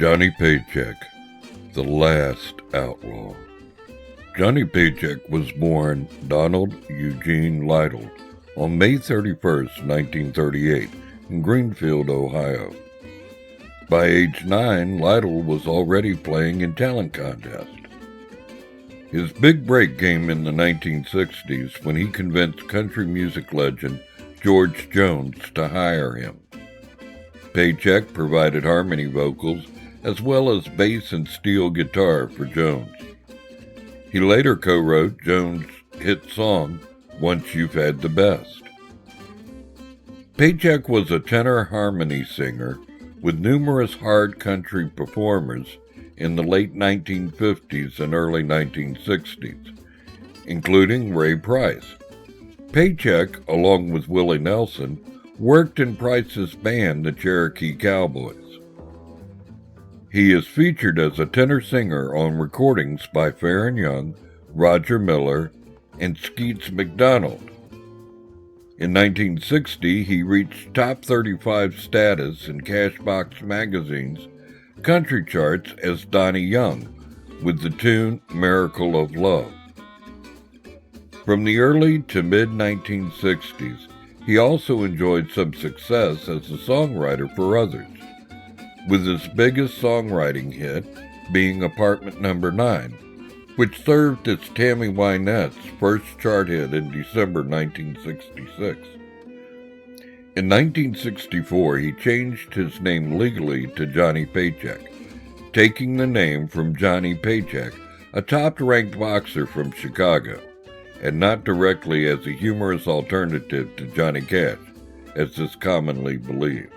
Johnny Paycheck, the last outlaw. Johnny Paycheck was born Donald Eugene Lytle on May 31st, 1938, in Greenfield, Ohio. By age 9, Lytle was already playing in talent contests. His big break came in the 1960s when he convinced country music legend George Jones to hire him. Paycheck provided harmony vocals as well as bass and steel guitar for Jones. He later co-wrote Jones' hit song, Once You've Had the Best. Paycheck was a tenor harmony singer with numerous hard country performers in the late 1950s and early 1960s, including Ray Price. Paycheck, along with Willie Nelson, worked in Price's band, the Cherokee Cowboys. He is featured as a tenor singer on recordings by Faron Young, Roger Miller, and Skeets McDonald. In 1960, he reached top 35 status in Cashbox Magazine's country charts as Donny Young with the tune Miracle of Love. From the early to mid-1960s, he also enjoyed some success as a songwriter for others, with his biggest songwriting hit being Apartment Number 9, which served as Tammy Wynette's first chart hit in December 1966. In 1964, he changed his name legally to Johnny Paycheck, taking the name from Johnny Paycheck, a top-ranked boxer from Chicago, and not directly as a humorous alternative to Johnny Cash, as is commonly believed.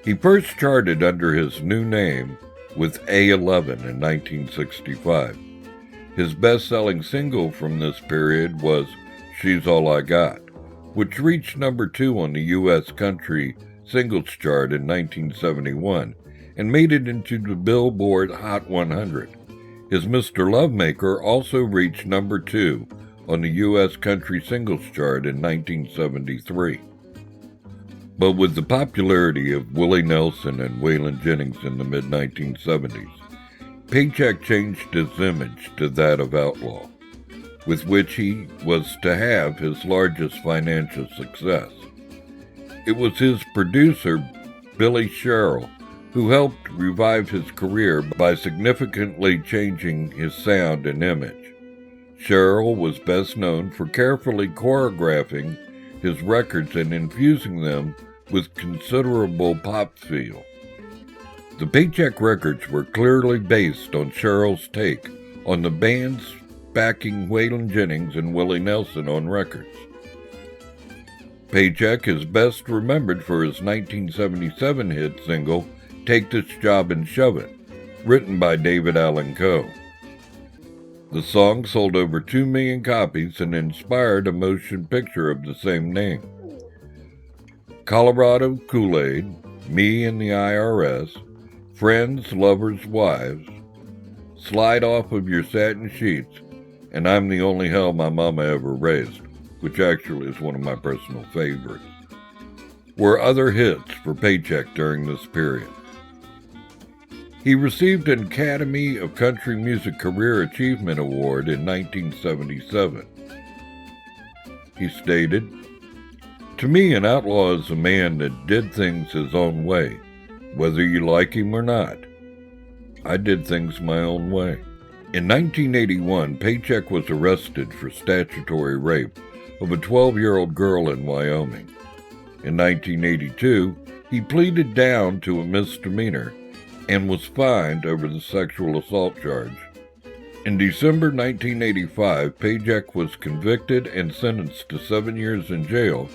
He first charted under his new name with A11 in 1965. His best-selling single from this period was She's All I Got, which reached number 2 on the U.S. Country Singles Chart in 1971 and made it into the Billboard Hot 100. His Mr. Lovemaker also reached number 2 on the U.S. Country Singles Chart in 1973. But with the popularity of Willie Nelson and Waylon Jennings in the mid-1970s, Paycheck changed his image to that of Outlaw, with which he was to have his largest financial success. It was his producer, Billy Sherrill, who helped revive his career by significantly changing his sound and image. Sherrill was best known for carefully choreographing his records and infusing them with considerable pop feel. The Paycheck records were clearly based on Sherrill's take on the bands backing Waylon Jennings and Willie Nelson on records. Paycheck is best remembered for his 1977 hit single, Take This Job and Shove It, written by David Allan Coe. The song sold over 2 million copies and inspired a motion picture of the same name. Colorado Kool-Aid, Me and the IRS, Friends, Lovers, Wives, Slide Off of Your Satin Sheets, and I'm the Only Hell My Mama Ever Raised, which actually is one of my personal favorites, were other hits for Paycheck during this period. He received an Academy of Country Music Career Achievement Award in 1977. He stated, "To me, an outlaw is a man that did things his own way, whether you like him or not. I did things my own way." In 1981, Paycheck was arrested for statutory rape of a 12-year-old girl in Wyoming. In 1982, he pleaded down to a misdemeanor and was fined over the sexual assault charge. In December 1985, Paycheck was convicted and sentenced to 7 years in jail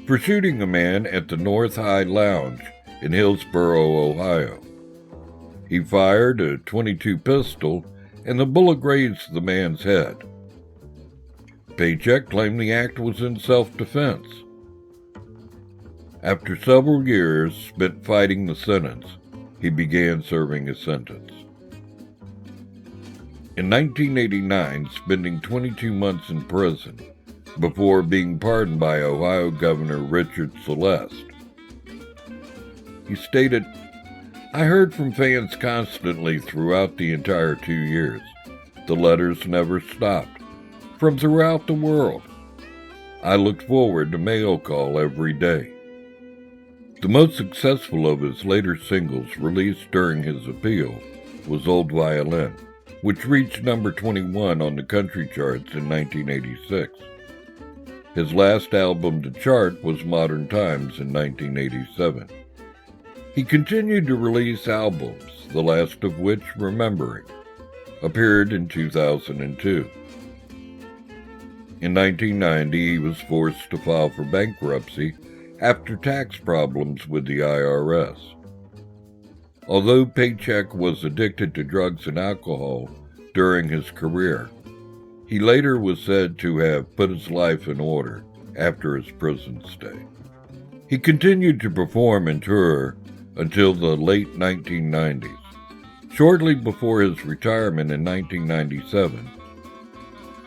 for shooting a man at the North High Lounge in Hillsboro, Ohio. He fired a .22 pistol, and the bullet grazed the man's head. Paycheck claimed the act was in self-defense. After several years spent fighting the sentence, he began serving his sentence. In 1989, spending 22 months in prison before being pardoned by Ohio Governor Richard Celeste. He stated, I heard from fans constantly throughout the entire 2 years. The letters never stopped, from throughout the world. I looked forward to mail call every day. The most successful of his later singles released during his appeal was Old Violin, which reached number 21 on the country charts in 1986. His last album to chart was Modern Times in 1987. He continued to release albums, the last of which, Remembering, appeared in 2002. In 1990, he was forced to file for bankruptcy after tax problems with the IRS. Although Paycheck was addicted to drugs and alcohol during his career, he later was said to have put his life in order after his prison stay. He continued to perform and tour until the late 1990s. Shortly before his retirement in 1997,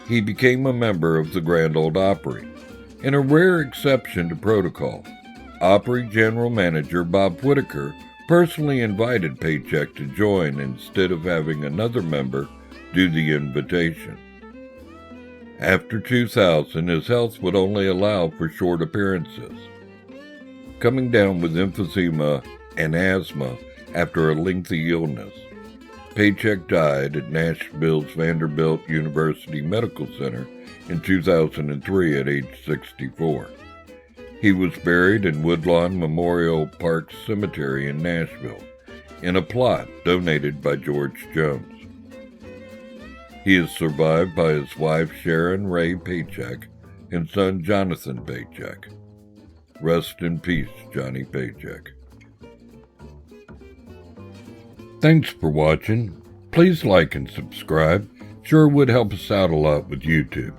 he became a member of the Grand Ole Opry. In a rare exception to protocol, Opry General Manager Bob Whitaker personally invited Paycheck to join instead of having another member do the invitation. After 2000, his health would only allow for short appearances. Coming down with emphysema and asthma after a lengthy illness, Paycheck died at Nashville's Vanderbilt University Medical Center in 2003 at age 64. He was buried in Woodlawn Memorial Park Cemetery in Nashville, in a plot donated by George Jones. He is survived by his wife Sharon Ray Paycheck and son Jonathan Paycheck. Rest in peace, Johnny Paycheck. Thanks for watching. Please like and subscribe. Sure would help us out a lot with YouTube.